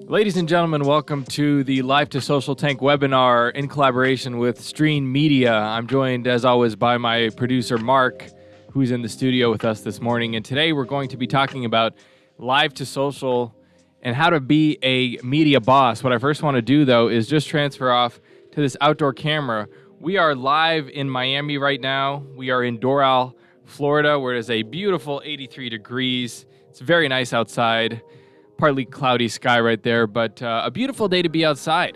Ladies and gentlemen, welcome to the Live2.Social Tank webinar in collaboration with Stream Media. I'm joined, as always, by my producer, Mark, who's in the studio with us this morning. And today we're going to be talking about Live2.Social and how to be a media boss. What I first want to do, though, is just transfer off to this outdoor camera. We are live in Miami right now. We are in Doral, Florida, where it is a beautiful 83 degrees. It's very nice outside. Partly cloudy sky right there, but a beautiful day to be outside.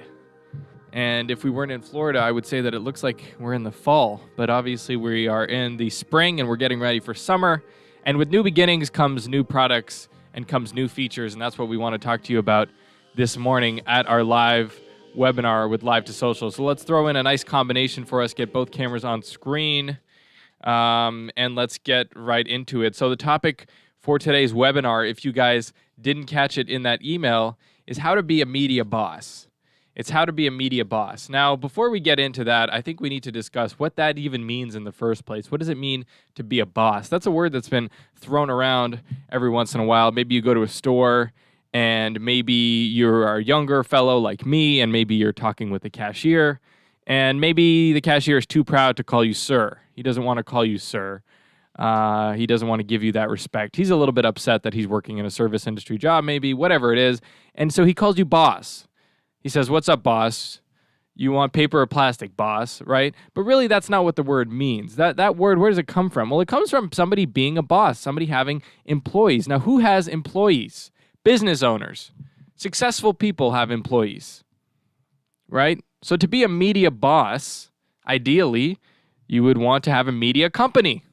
And if we weren't in Florida, I would say that it looks like we're in the fall, but obviously we are in the spring and we're getting ready for summer. And with new beginnings comes new products and comes new features, and that's what we want to talk to you about this morning at our live webinar with Live2.Social. So let's throw in a nice combination for us, get both cameras on screen. And let's get right into it. So the topic for today's webinar, if you guys didn't catch it in that email, is how to be a media boss. It's how to be a media boss. Now, before we get into that, I think we need to discuss what that even means in the first place. What does it mean to be a boss? That's a word that's been thrown around every once in a while. Maybe you go to a store and maybe you're a younger fellow like me, and maybe you're talking with the cashier, and maybe the cashier is too proud to call you sir. He doesn't want to call you sir. He doesn't want to give you that respect. He's a little bit upset that he's working in a service industry job, maybe, whatever it is. And so he calls you boss. He says, "What's up, boss? You want paper or plastic, boss?" Right? But really, that's not what the word means. That word, where does it come from? Well, it comes from somebody being a boss, somebody having employees. Now, who has employees? Business owners. Successful people have employees, right? So to be a media boss, ideally, you would want to have a media company.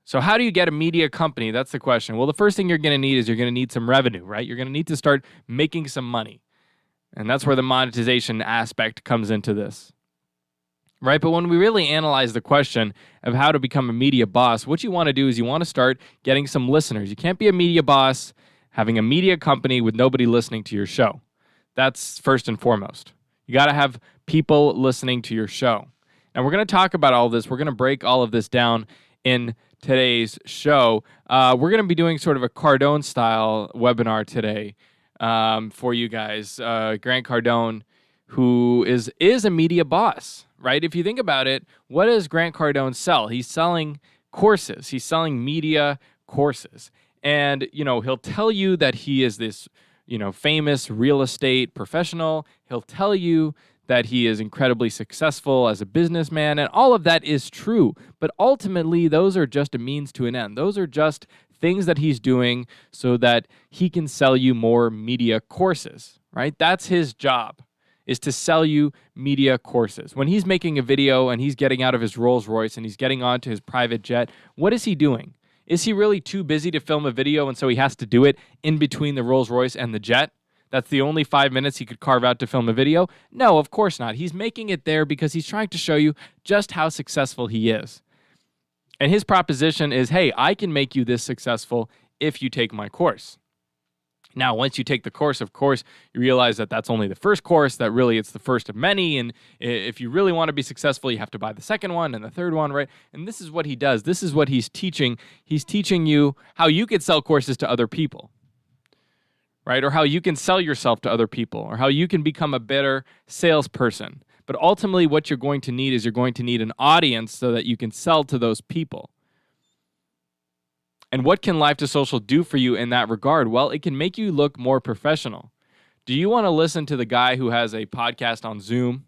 So how do you get a media company? That's the question. Well, the first thing you're going to need is you're going to need some revenue, right? You're going to need to start making some money. And that's where the monetization aspect comes into this, right? But when we really analyze the question of how to become a media boss, what you want to do is you want to start getting some listeners. You can't be a media boss having a media company with nobody listening to your show. That's first and foremost. You got to have people listening to your show. And we're going to talk about all this. We're going to break all of this down in today's show. We're going to be doing sort of a Cardone-style webinar today. For you guys, Grant Cardone, who is a media boss, right? If you think about it, what does Grant Cardone sell? He's selling courses. He's selling media courses. And, he'll tell you that he is this, famous real estate professional. He'll tell you that he is incredibly successful as a businessman, and all of that is true. But ultimately, those are just a means to an end. Those are just things that he's doing so that he can sell you more media courses, right? That's his job, is to sell you media courses. When he's making a video and he's getting out of his Rolls Royce and he's getting onto his private jet, what is he doing? Is he really too busy to film a video and so he has to do it in between the Rolls Royce and the jet? That's the only 5 minutes he could carve out to film a video? No, of course not. He's making it there because he's trying to show you just how successful he is. And his proposition is, hey, I can make you this successful if you take my course. Now, once you take the course, of course, you realize that that's only the first course, that really it's the first of many. And if you really want to be successful, you have to buy the second one and the third one, right? And this is what he does. This is what he's teaching. He's teaching you how you could sell courses to other people, right? Or how you can sell yourself to other people, or how you can become a better salesperson. But ultimately, what you're going to need is you're going to need an audience so that you can sell to those people. And what can Live2.Social do for you in that regard? Well, it can make you look more professional. Do you want to listen to the guy who has a podcast on Zoom?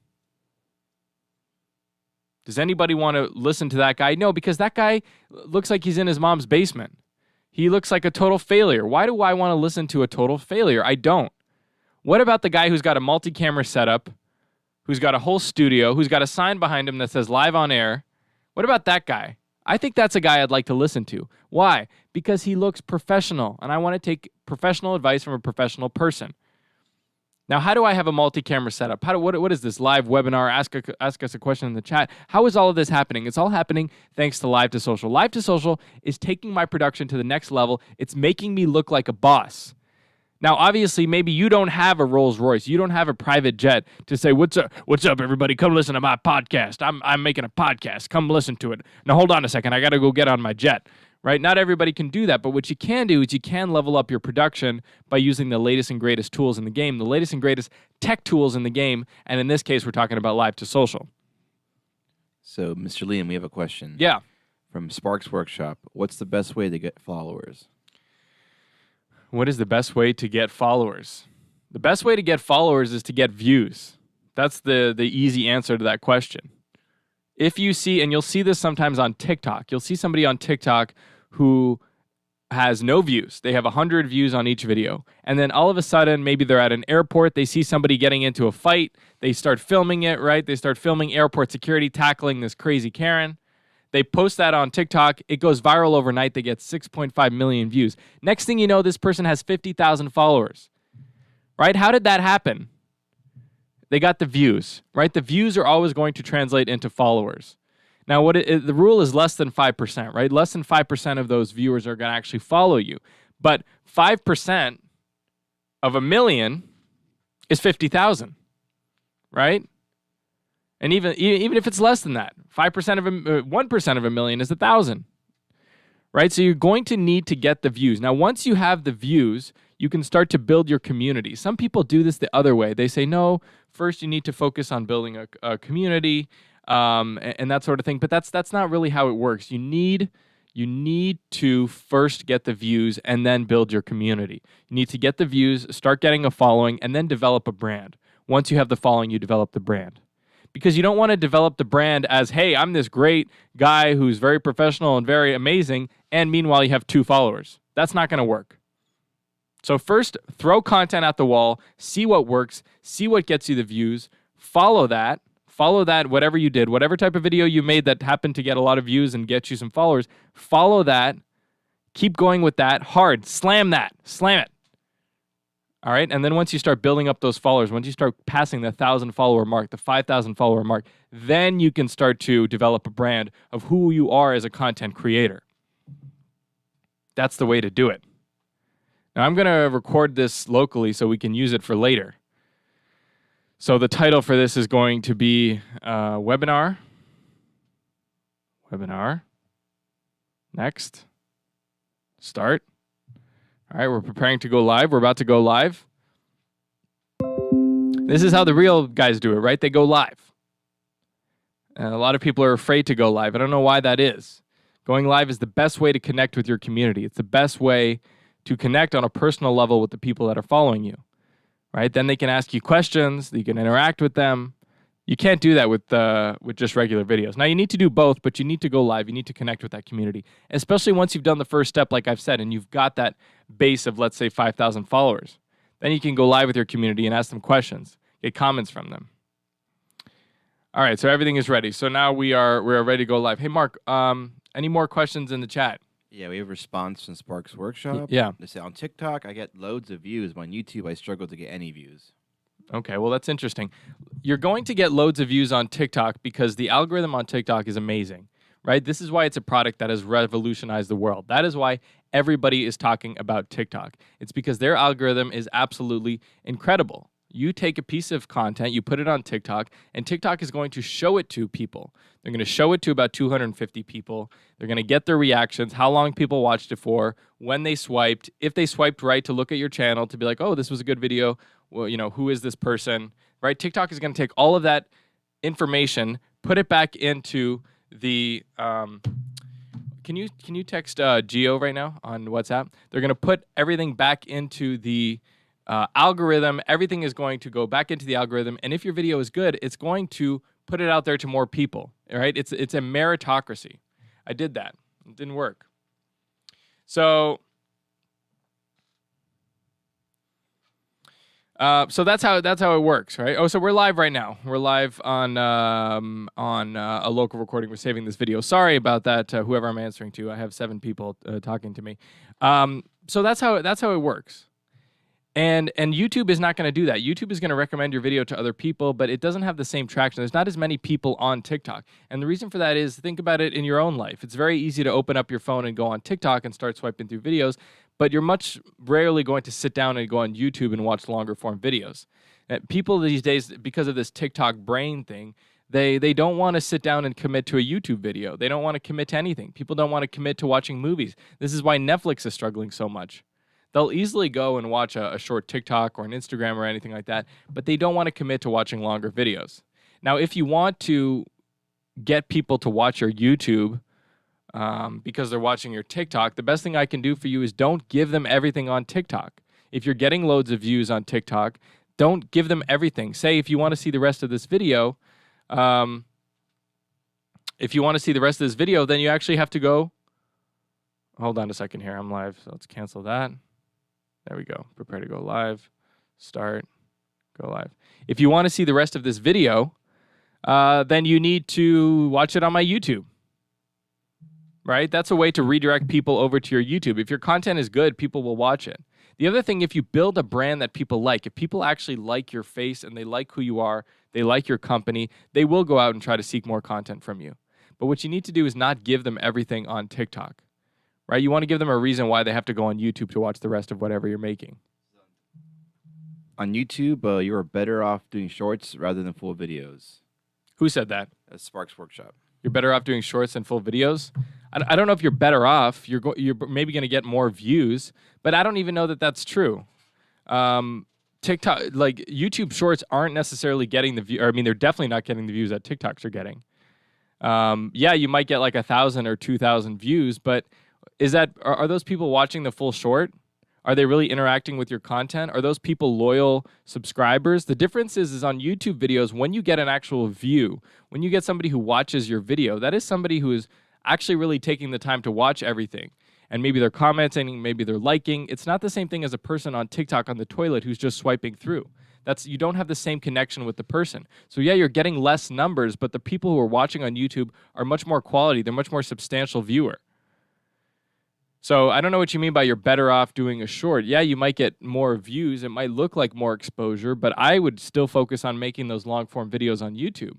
Does anybody want to listen to that guy? No, because that guy looks like he's in his mom's basement. He looks like a total failure. Why do I want to listen to a total failure? I don't. What about the guy who's got a multi-camera setup, who's got a whole studio, who's got a sign behind him that says live on air? What about that guy? I think that's a guy I'd like to listen to. Why? Because he looks professional, and I want to take professional advice from a professional person. Now, how do I have a multi-camera setup? What is this live webinar? Ask us a question in the chat. How is all of this happening? It's all happening thanks to Live2.Social. Live2.Social is taking my production to the next level. It's making me look like a boss. Now, obviously, maybe you don't have a Rolls Royce. You don't have a private jet to say, what's up, everybody? Come listen to my podcast. I'm making a podcast. Come listen to it. Now, hold on a second. I got to go get on my jet, right? Not everybody can do that. But what you can do is you can level up your production by using the latest and greatest tools in the game, the latest and greatest tech tools in the game. And in this case, we're talking about Live2.Social. So, Mr. Liam, we have a question. Yeah. From Sparks Workshop. What's the best way to get followers? What is the best way to get followers? The best way to get followers is to get views. That's the easy answer to that question. If you see, and you'll see this sometimes on TikTok, you'll see somebody on TikTok who has no views. They have 100 views on each video. And then all of a sudden, maybe they're at an airport, they see somebody getting into a fight, they start filming it, right? They start filming airport security tackling this crazy Karen. They post that on TikTok. It goes viral overnight. They get 6.5 million views. Next thing you know, this person has 50,000 followers, right? How did that happen? They got the views, right? The views are always going to translate into followers. Now, the rule is less than 5%, right? Less than 5% of those viewers are going to actually follow you. But 5% of a million is 50,000, right? And even if it's less than that, 5% of 1% of a million is 1,000, right? So you're going to need to get the views. Now, once you have the views, you can start to build your community. Some people do this the other way. They say, no, first you need to focus on building a community and that sort of thing. But that's not really how it works. You need to first get the views and then build your community. You need to get the views, start getting a following, and then develop a brand. Once you have the following, you develop the brand. Because you don't want to develop the brand as, hey, I'm this great guy who's very professional and very amazing, and meanwhile you have 2 followers. That's not going to work. So first, throw content at the wall, see what works, see what gets you the views, follow that, whatever you did, whatever type of video you made that happened to get a lot of views and get you some followers, follow that, keep going with that, hard, slam it. All right, and then once you start building up those followers, once you start passing the 1,000 follower mark, the 5,000 follower mark, then you can start to develop a brand of who you are as a content creator. That's the way to do it. Now, I'm going to record this locally so we can use it for later. So the title for this is going to be Webinar. Next. Start. All right, we're preparing to go live. We're about to go live. This is how the real guys do it, right? They go live. And a lot of people are afraid to go live. I don't know why that is. Going live is the best way to connect with your community. It's the best way to connect on a personal level with the people that are following you, right? Then they can ask you questions. You can interact with them. You can't do that with just regular videos. Now, you need to do both, but you need to go live. You need to connect with that community, especially once you've done the first step, like I've said, and you've got that base of, let's say, 5,000 followers. Then you can go live with your community and ask them questions, get comments from them. All right, so everything is ready. So now we are ready to go live. Hey, Mark, any more questions in the chat? Yeah, we have a response from Sparks Workshop. Yeah. They say, on TikTok, I get loads of views. But on YouTube, I struggle to get any views. Okay, well, that's interesting. You're going to get loads of views on TikTok because the algorithm on TikTok is amazing, right? This is why it's a product that has revolutionized the world. That is why everybody is talking about TikTok. It's because their algorithm is absolutely incredible. You take a piece of content, you put it on TikTok, and TikTok is going to show it to people. They're going to show it to about 250 people. They're going to get their reactions, how long people watched it for, when they swiped, if they swiped right to look at your channel to be like, oh, this was a good video. Well, you know, who is this person, right? TikTok is going to take all of that information, put it back into the, can you text Geo right now on WhatsApp? They're going to put everything back into the algorithm. Everything is going to go back into the algorithm. And if your video is good, it's going to put it out there to more people, all right? It's a meritocracy. I did that. It didn't work. So that's how it works, right? Oh, so we're live right now. We're live on a local recording. We're saving this video. Sorry about that, whoever I'm answering to. I have 7 people talking to me. So that's how it works. And YouTube is not going to do that. YouTube is going to recommend your video to other people, but it doesn't have the same traction. There's not as many people on TikTok. And the reason for that is, think about it in your own life. It's very easy to open up your phone and go on TikTok and start swiping through videos, but you're much rarely going to sit down and go on YouTube and watch longer form videos. People these days, because of this TikTok brain thing, they don't want to sit down and commit to a YouTube video. They don't want to commit to anything. People don't want to commit to watching movies. This is why Netflix is struggling so much. They'll easily go and watch a short TikTok or an Instagram or anything like that, but they don't want to commit to watching longer videos. Now, if you want to get people to watch your YouTube because they're watching your TikTok, the best thing I can do for you is don't give them everything on TikTok. If you're getting loads of views on TikTok, don't give them everything. Say, if you want to see the rest of this video, then you actually have to go. Hold on a second here. I'm live, so let's cancel that. There we go. Prepare to go live. Start. Go live. If you want to see the rest of this video, then you need to watch it on my YouTube. Right? That's a way to redirect people over to your YouTube. If your content is good, people will watch it. The other thing, if you build a brand that people like, if people actually like your face and they like who you are, they like your company, they will go out and try to seek more content from you. But what you need to do is not give them everything on TikTok, right? You want to give them a reason why they have to go on YouTube to watch the rest of whatever you're making. On YouTube, you are better off doing shorts rather than full videos. Who said that? That's Sparks Workshop. You're better off doing shorts than full videos? I don't know if you're better off. You're maybe going to get more views, but I don't even know that that's true. TikTok, like YouTube Shorts aren't necessarily getting the view. Or, I mean, they're definitely not getting the views that TikToks are getting. Yeah, you might get like 1,000 or 2,000 views, but are those people watching the full short? Are they really interacting with your content? Are those people loyal subscribers? The difference is on YouTube videos, when you get an actual view, when you get somebody who watches your video, that is somebody who is actually really taking the time to watch everything. And maybe they're commenting, maybe they're liking. It's not the same thing as a person on TikTok on the toilet who's just swiping through. You don't have the same connection with the person. So yeah, you're getting less numbers, but the people who are watching on YouTube are much more quality. They're much more substantial viewer. So I don't know what you mean by you're better off doing a short. Yeah, you might get more views. It might look like more exposure, but I would still focus on making those long form videos on YouTube,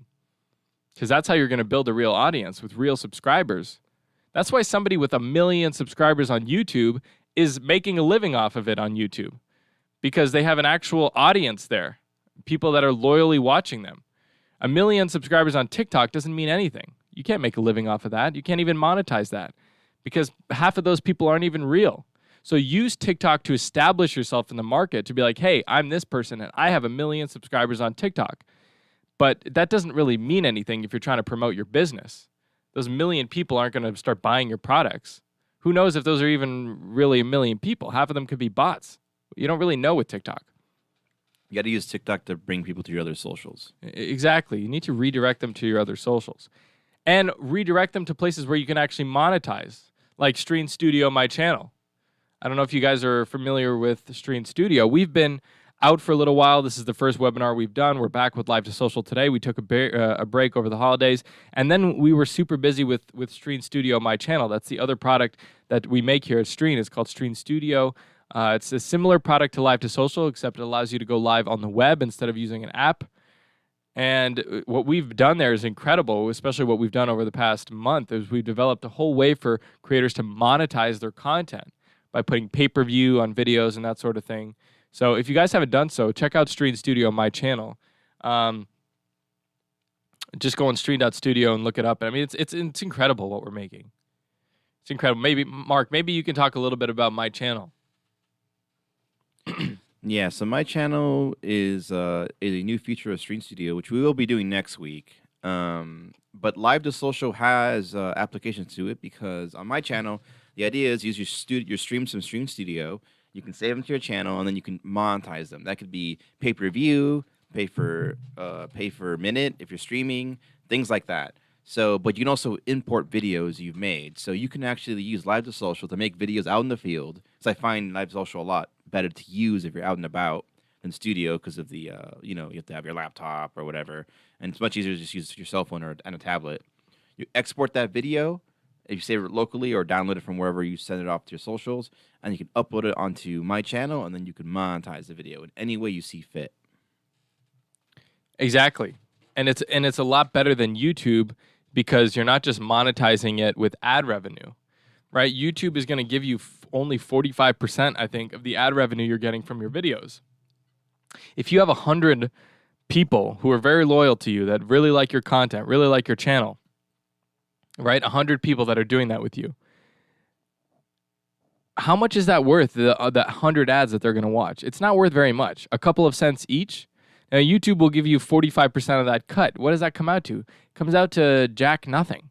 because that's how you're going to build a real audience with real subscribers. That's why somebody with 1 million subscribers on YouTube is making a living off of it on YouTube, because they have an actual audience there, people that are loyally watching them. 1 million subscribers on TikTok doesn't mean anything. You can't make a living off of that. You can't even monetize that, because half of those people aren't even real. So use TikTok to establish yourself in the market, to be like, hey, I'm this person and I have 1 million subscribers on TikTok. But that doesn't really mean anything if you're trying to promote your business. Those 1 million people aren't going to start buying your products. Who knows if those are even really 1 million people? Half of them could be bots. You don't really know with TikTok. You got to use TikTok to bring people to your other socials. Exactly. You need to redirect them to your other socials. And redirect them to places where you can actually monetize, like Stream Studio, my channel. I don't know if you guys are familiar with Stream Studio. We've been out for a little while. This is the first webinar we've done. We're back with Live2.Social today. We took a break over the holidays, and then we were super busy with Stream Studio, my channel. That's the other product that we make here at Stream. It's called Stream Studio. It's a similar product to Live2.Social, except it allows you to go live on the web instead of using an app. And what we've done there is incredible, especially what we've done over the past month, is we've developed a whole way for creators to monetize their content by putting pay-per-view on videos and that sort of thing. So if you guys haven't done so, check out Stream Studio, my channel. Just go on stream.studio and look it up. I mean, it's incredible what we're making. It's incredible. Maybe, Mark, maybe you can talk a little bit about my channel. Yeah, so my channel is a new feature of Stream Studio, which we will be doing next week. But Live2.Social has applications to it, because on my channel, the idea is use your streams from Stream Studio. You can save them to your channel, and then you can monetize them. That could be pay-per-view, pay for minute if you're streaming, things like that. So, but you can also import videos you've made. So you can actually use Live2.Social to make videos out in the field. So I find Live2.Social a lot better to use if you're out and about than Studio, because of the you have to have your laptop or whatever, and it's much easier to just use your cell phone and a tablet. You export that video, if you save it locally, or download it from wherever you send it off to your socials, and you can upload it onto my channel, and then you can monetize the video in any way you see fit. Exactly, and it's a lot better than YouTube, because you're not just monetizing it with ad revenue, right? YouTube is going to give you only 45%, I think, of the ad revenue you're getting from your videos. If you have 100 people who are very loyal to you, that really like your content, really like your channel, right? 100 people that are doing that with you. How much is that worth, the 100 ads that they're going to watch? It's not worth very much. A couple of cents each. Now, YouTube will give you 45% of that cut. What does that come out to? It comes out to jack nothing,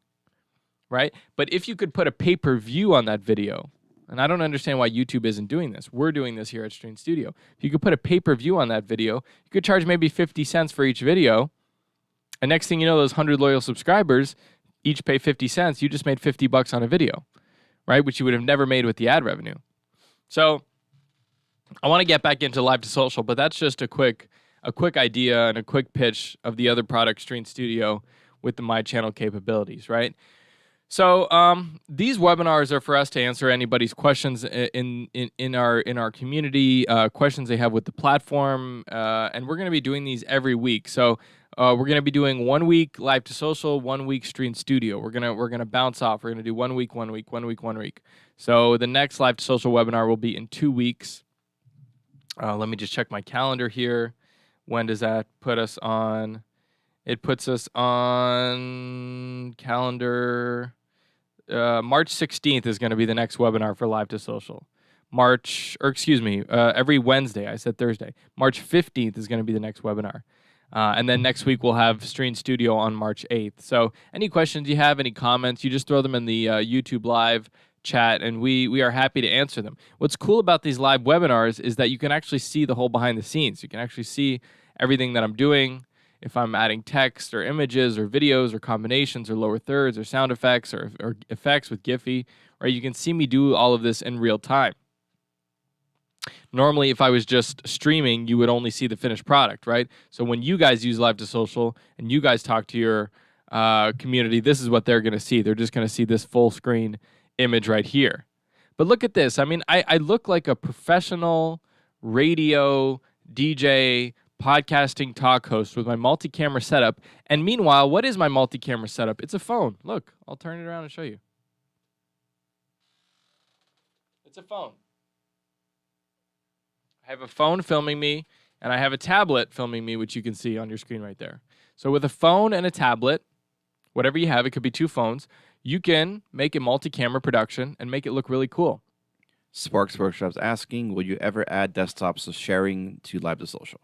right? But if you could put a pay-per-view on that video, and I don't understand why YouTube isn't doing this. We're doing this here at Stream Studio. If you could put a pay-per-view on that video, you could charge maybe 50 cents for each video, and next thing you know, those 100 loyal subscribers each pay 50 cents. You just made $50 on a video, right? Which you would have never made with the ad revenue. So I want to get back into Live2.Social, but that's just a quick idea and a quick pitch of the other product, Stream Studio, with the My Channel capabilities, right? So these webinars are for us to answer anybody's questions in our community, questions they have with the platform, and we're going to be doing these every week. So We're gonna be doing 1 week Live to Social, 1 week Stream Studio. We're gonna bounce off. We're gonna do 1 week, 1 week, 1 week, 1 week. So the next Live to Social webinar will be in 2 weeks. Let me just check my calendar here. When does that put us on? It puts us on calendar. March 16th is going to be the next webinar for Live to Social. Every Wednesday. I said Thursday. March 15th is going to be the next webinar. And then next week we'll have Stream Studio on March 8th. So any questions you have, any comments, you just throw them in the YouTube Live chat, and we are happy to answer them. What's cool about these live webinars is that you can actually see the whole behind the scenes. You can actually see everything that I'm doing. If I'm adding text or images or videos or combinations or lower thirds or sound effects or effects with Giphy, right, you can see me do all of this in real time. Normally, if I was just streaming, you would only see the finished product, right? So when you guys use Live to Social and you guys talk to your community, this is what they're going to see. They're just going to see this full screen image right here. But look at this. I mean, I look like a professional radio DJ podcasting talk host with my multi-camera setup. And meanwhile, what is my multi-camera setup? It's a phone. Look, I'll turn it around and show you. It's a phone. I have a phone filming me, and I have a tablet filming me, which you can see on your screen right there. So with a phone and a tablet, whatever you have, it could be 2 phones, you can make a multi-camera production and make it look really cool. Sparks Workshop's asking, will you ever add desktops sharing to Live to Social?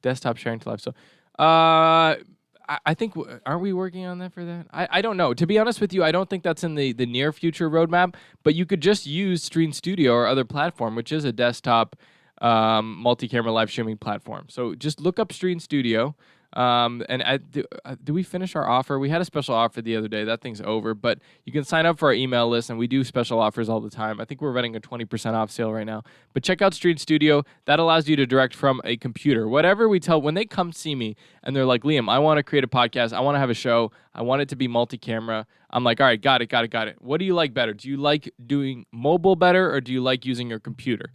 Desktop sharing to Live. So, I think, aren't we working on that for that? I don't know. To be honest with you, I don't think that's in the near future roadmap, but you could just use Stream Studio or other platform, which is a desktop multi-camera live streaming platform. So just look up Stream Studio. Do we finish our offer? We had a special offer the other day. That thing's over, but you can sign up for our email list, and we do special offers all the time. I think we're running a 20% off sale right now. But check out Stream Studio. That allows you to direct from a computer. Whatever we tell, when they come see me and they're like, Liam, I want to create a podcast. I want to have a show. I want it to be multi-camera. I'm like, all right, got it. What do you like better? Do you like doing mobile better, or do you like using your computer?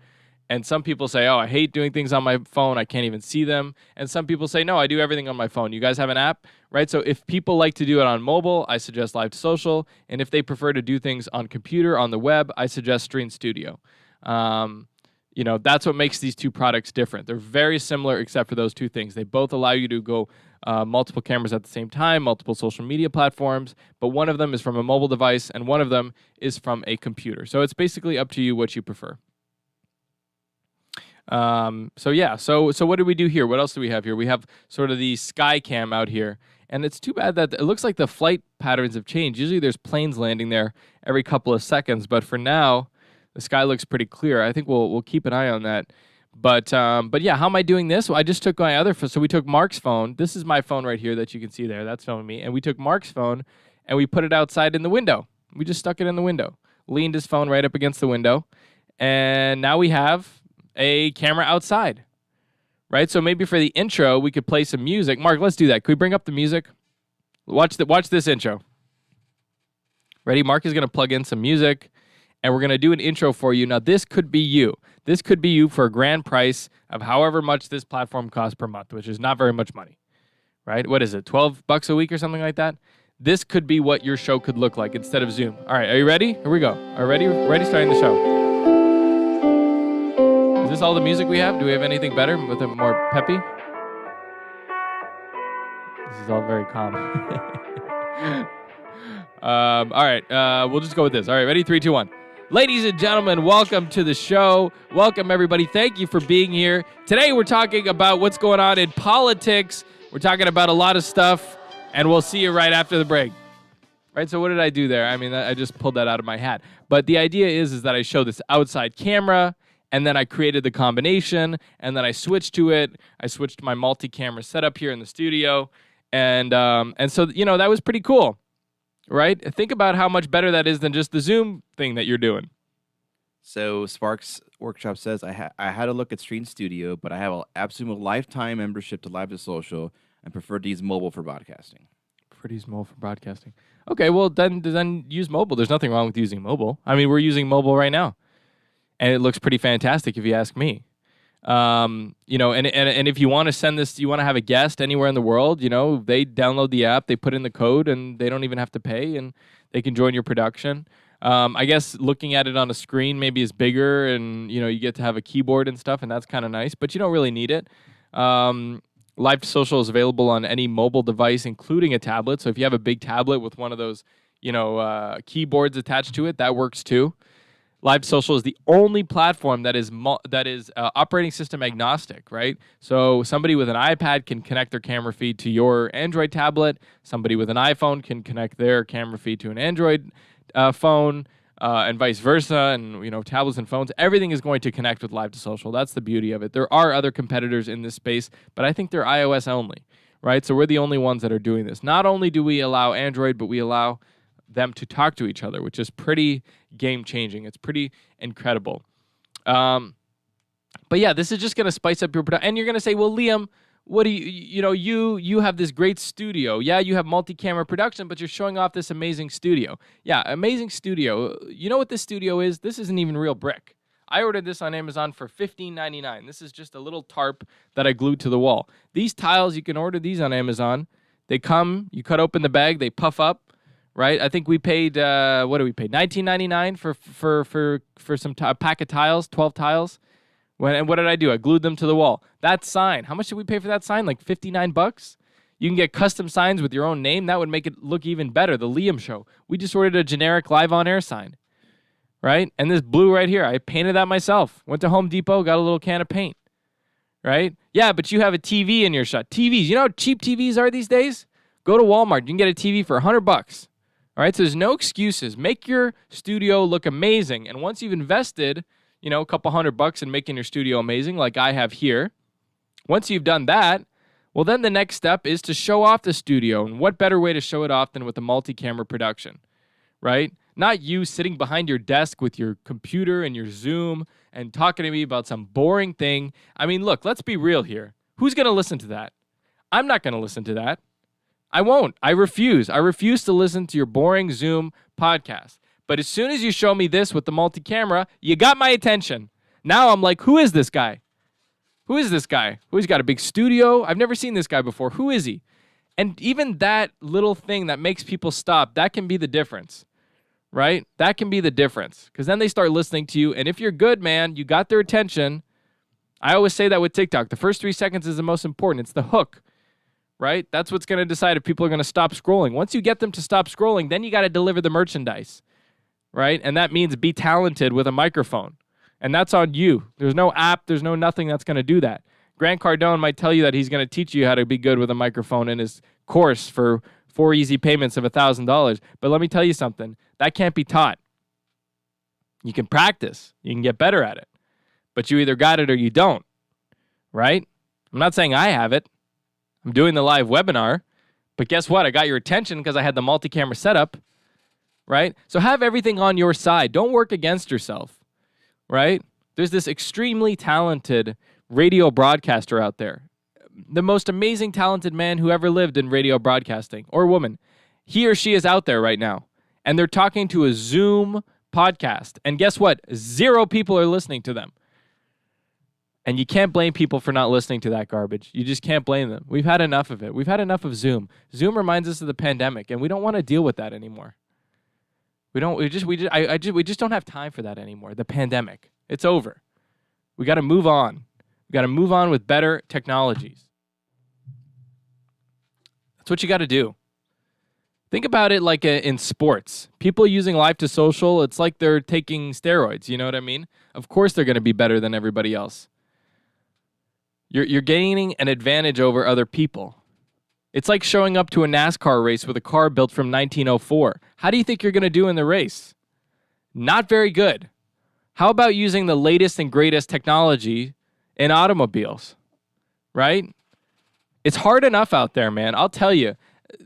And some people say, oh, I hate doing things on my phone. I can't even see them. And some people say, no, I do everything on my phone. You guys have an app, right? So if people like to do it on mobile, I suggest Live to Social. And if they prefer to do things on computer, on the web, I suggest Stream Studio. That's what makes these two products different. They're very similar except for those two things. They both allow you to go multiple cameras at the same time, multiple social media platforms, but one of them is from a mobile device and one of them is from a computer. So it's basically up to you what you prefer. So what do we do here? What else do we have here? We have sort of the sky cam out here, and it's too bad that it looks like the flight patterns have changed. Usually there's planes landing there every couple of seconds, but for now, the sky looks pretty clear. I think we'll keep an eye on that. But yeah, how am I doing this? Well, I just took my other phone. So we took Mark's phone. This is my phone right here that you can see there. That's filming me. And we took Mark's phone and we put it outside in the window. We just stuck it in the window, leaned his phone right up against the window, and now we have a camera outside, right? So maybe for the intro, we could play some music. Mark, let's do that. Could we bring up the music? Watch this intro. Ready? Mark is going to plug in some music, and we're going to do an intro for you. Now, this could be you. This could be you for a grand price of however much this platform costs per month, which is not very much money, right? What is it, $12 a week or something like that? This could be what your show could look like instead of Zoom. All right, are you ready? Here we go. Are you ready? Starting the show. Is this all the music we have? Do we have anything better with it more peppy? This is all very calm. All right, we'll just go with this. All right, ready? 3, 2, 1. Ladies and gentlemen, welcome to the show. Welcome, everybody. Thank you for being here. Today, we're talking about what's going on in politics. We're talking about a lot of stuff, and we'll see you right after the break. Right, so what did I do there? I mean, I just pulled that out of my hat. But the idea is that I show this outside camera, and then I created the combination, and then I switched to it. I switched to my multi-camera setup here in the studio, and so, that was pretty cool, right? Think about how much better that is than just the Zoom thing that you're doing. So Sparks Workshop says, I had a look at Stream Studio, but I have an absolute lifetime membership to Live to Social and prefer to use mobile for broadcasting. Okay, well, then use mobile. There's nothing wrong with using mobile. I mean, we're using mobile right now, and it looks pretty fantastic if you ask me. And if you want to send this, you want to have a guest anywhere in the world, they download the app, they put in the code, and they don't even have to pay, and they can join your production. I guess looking at it on a screen maybe is bigger, and you get to have a keyboard and stuff, and that's kind of nice, but you don't really need it. Live2Social is available on any mobile device, including a tablet. So if you have a big tablet with one of those, keyboards attached to it, that works too. Live2Social is the only platform that is operating system agnostic, right? So somebody with an iPad can connect their camera feed to your Android tablet. Somebody with an iPhone can connect their camera feed to an Android phone, and vice versa. And tablets and phones, everything is going to connect with Live2Social. That's the beauty of it. There are other competitors in this space, but I think they're iOS only, right? So we're the only ones that are doing this. Not only do we allow Android, but we allow them to talk to each other, which is pretty game-changing. It's pretty incredible. But yeah, this is just going to spice up your production. And you're going to say, well, Liam, what do you have this great studio. Yeah, you have multi-camera production, but you're showing off this amazing studio. Yeah, amazing studio. You know what this studio is? This isn't even real brick. I ordered this on Amazon for $15.99. This is just a little tarp that I glued to the wall. These tiles, you can order these on Amazon. They come, you cut open the bag, they puff up. Right, I think we paid. What did we pay? $19.99 for some pack of tiles, 12 tiles. And what did I do? I glued them to the wall. That sign. How much did we pay for that sign? Like $59. You can get custom signs with your own name. That would make it look even better. The Liam Show. We just ordered a generic live on air sign. Right, and this blue right here. I painted that myself. Went to Home Depot, got a little can of paint. Right? Yeah, but you have a TV in your shot. TVs. You know how cheap TVs are these days? Go to Walmart. You can get a TV for $100. All right, so there's no excuses. Make your studio look amazing. And once you've invested, a couple $100 in making your studio amazing, like I have here, once you've done that, well, then the next step is to show off the studio. And what better way to show it off than with a multi-camera production, right? Not you sitting behind your desk with your computer and your Zoom and talking to me about some boring thing. I mean, look, let's be real here. Who's going to listen to that? I'm not going to listen to that. I won't. I refuse. I refuse to listen to your boring Zoom podcast. But as soon as you show me this with the multi-camera, you got my attention. Now I'm like, who is this guy? Who is this guy? He's got a big studio. I've never seen this guy before. Who is he? And even that little thing that makes people stop, that can be the difference, right? That can be the difference. Because then they start listening to you. And if you're good, man, you got their attention. I always say that with TikTok. The first 3 seconds is the most important. It's the hook. Right? That's what's going to decide if people are going to stop scrolling. Once you get them to stop scrolling, then you got to deliver the merchandise, right? And that means be talented with a microphone. And that's on you. There's no app, there's no nothing that's going to do that. Grant Cardone might tell you that he's going to teach you how to be good with a microphone in his course for 4 easy payments of $1,000. But let me tell you something. That can't be taught. You can practice. You can get better at it. But you either got it or you don't, right? I'm not saying I have it. I'm doing the live webinar, but guess what? I got your attention because I had the multi-camera setup, right? So have everything on your side. Don't work against yourself, right? There's this extremely talented radio broadcaster out there, the most amazing talented man who ever lived in radio broadcasting, or woman. He or she is out there right now, and they're talking to a Zoom podcast. And guess what? 0 people are listening to them. And you can't blame people for not listening to that garbage. You just can't blame them. We've had enough of it. We've had enough of Zoom. Zoom reminds us of the pandemic, and we don't want to deal with that anymore. We just don't have time for that anymore. The pandemic. It's over. We got to move on. We got to move on with better technologies. That's what you got to do. Think about it like in sports. People using Live2Social, it's like they're taking steroids. You know what I mean? Of course they're going to be better than everybody else. You're gaining an advantage over other people. It's like showing up to a NASCAR race with a car built from 1904. How do you think you're going to do in the race? Not very good. How about using the latest and greatest technology in automobiles? Right? It's hard enough out there, man. I'll tell you.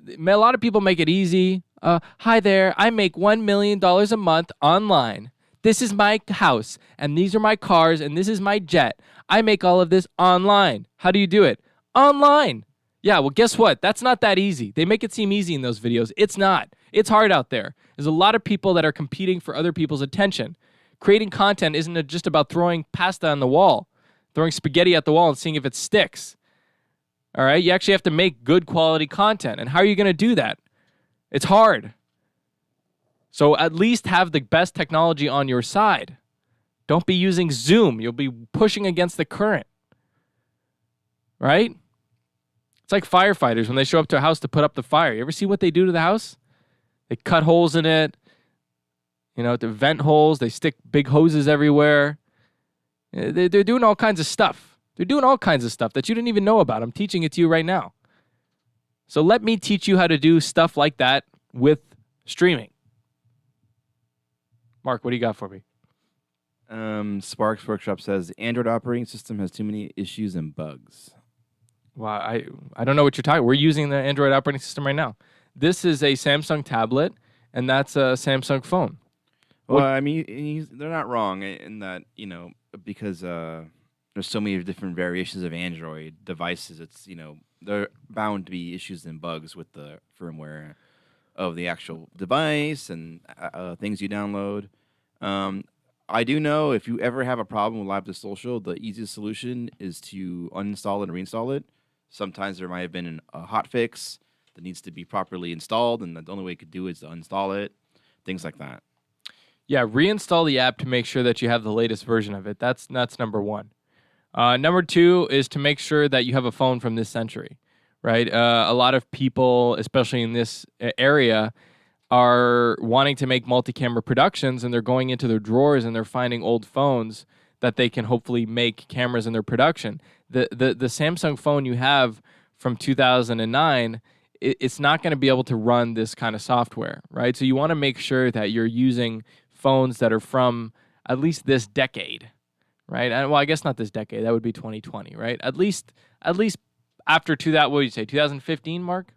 A lot of people make it easy. Hi there. I make $1 million a month online. This is my house, and these are my cars, and this is my jet. I make all of this online. How do you do it? Online. Yeah, well, guess what? That's not that easy. They make it seem easy in those videos. It's not. It's hard out there. There's a lot of people that are competing for other people's attention. Creating content isn't just about throwing pasta on the wall. throwing spaghetti at the wall and seeing if it sticks. All right? You actually have to make good quality content. And how are you going to do that? It's hard. So at least have the best technology on your side. Don't be using Zoom. You'll be pushing against the current. Right? It's like firefighters when they show up to a house to put up the fire. You ever see what they do to the house? They cut holes in it. The vent holes. They stick big hoses everywhere. They're doing all kinds of stuff. They're doing all kinds of stuff that you didn't even know about. I'm teaching it to you right now. So let me teach you how to do stuff like that with streaming. Mark, what do you got for me? Sparks Workshop says the Android operating system has too many issues and bugs. Well, I don't know what you're talking about. We're using the Android operating system right now. This is a Samsung tablet, and that's a Samsung phone. Well, I mean, they're not wrong in that, because there's so many different variations of Android devices. It's, there are bound to be issues and bugs with the firmware of the actual device and things you download. I do know if you ever have a problem with Live2.Social, the easiest solution is to uninstall it and reinstall it. Sometimes there might have been a hot fix that needs to be properly installed, and the only way you could do it is to uninstall it, things like that. Yeah, reinstall the app to make sure that you have the latest version of it. That's number one. Number two is to make sure that you have a phone from this century, right? A lot of people, especially in this area, are wanting to make multi-camera productions, and they're going into their drawers and they're finding old phones that they can hopefully make cameras in their production. The Samsung phone you have from 2009, it's not going to be able to run this kind of software, right? So you want to make sure that you're using phones that are from at least this decade, right? And, well, I guess not this decade. That would be 2020, right? At least after what would you say, 2015, Mark?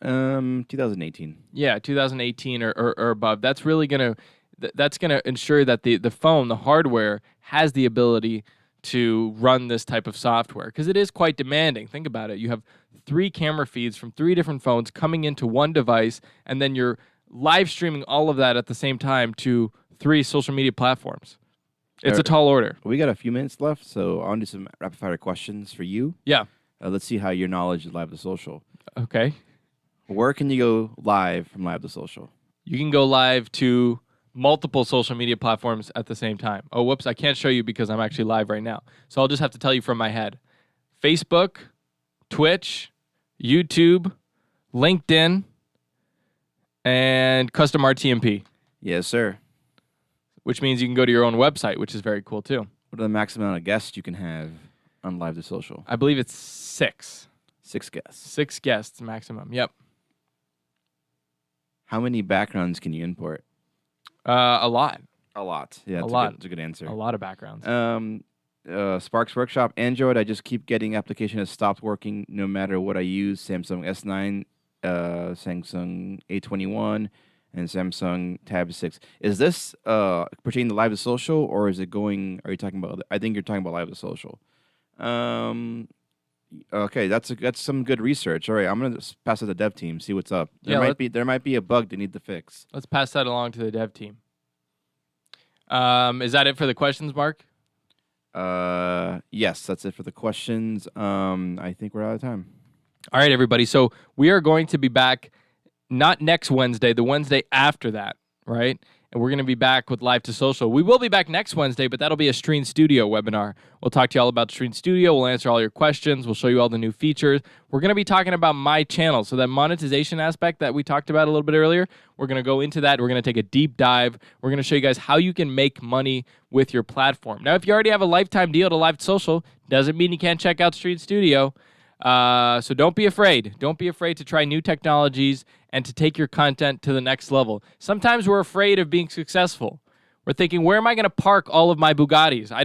2018. Yeah, 2018 or above. That's really gonna ensure that the phone, the hardware, has the ability to run this type of software, because it is quite demanding. Think about it. You have 3 camera feeds from 3 different phones coming into one device, and then you're live streaming all of that at the same time to 3 social media platforms. It's a tall order. We got a few minutes left, so I'll do some rapid fire questions for you. Yeah. Let's see how your knowledge is Live2.Social. Okay. Where can you go live from Live2.Social? You can go live to multiple social media platforms at the same time. Oh, whoops, I can't show you because I'm actually live right now. So I'll just have to tell you from my head. Facebook, Twitch, YouTube, LinkedIn, and custom RTMP. Yes, sir. Which means you can go to your own website, which is very cool too. What are the maximum amount of guests you can have on Live2.Social? I believe it's 6. 6 guests. 6 guests maximum, yep. How many backgrounds can you import? A lot. A lot. Yeah, that's a good answer. A lot of backgrounds. Sparks Workshop, Android, I just keep getting application has stopped working no matter what I use. Samsung S9, Samsung A21, and Samsung Tab 6. Is this pertaining to Live2.Social, or is it going, are you talking about, I think you're talking about Live2.Social. Okay, that's some good research. All right, I'm gonna pass it to the dev team, see what's up. There might be a bug they need to fix. Let's pass that along to the dev team. Is that it for the questions, Mark? Yes, that's it for the questions. I think we're out of time. All right, everybody. So we are going to be back not next Wednesday, the Wednesday after that, right? And we're going to be back with Live2.Social. We will be back next Wednesday, but that'll be a Stream Studio webinar. We'll talk to you all about Stream Studio. We'll answer all your questions. We'll show you all the new features. We're going to be talking about my channel. So that monetization aspect that we talked about a little bit earlier, we're going to go into that. We're going to take a deep dive. We're going to show you guys how you can make money with your platform. Now, if you already have a lifetime deal to Live2.Social, doesn't mean you can't check out Stream Studio. So don't be afraid. Don't be afraid to try new technologies and to take your content to the next level. Sometimes we're afraid of being successful. We're thinking, where am I going to park all of my Bugattis? I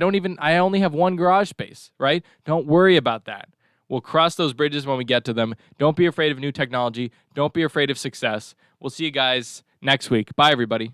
only have one garage space, right? Don't worry about that. We'll cross those bridges when we get to them. Don't be afraid of new technology. Don't be afraid of success. We'll see you guys next week. Bye, everybody.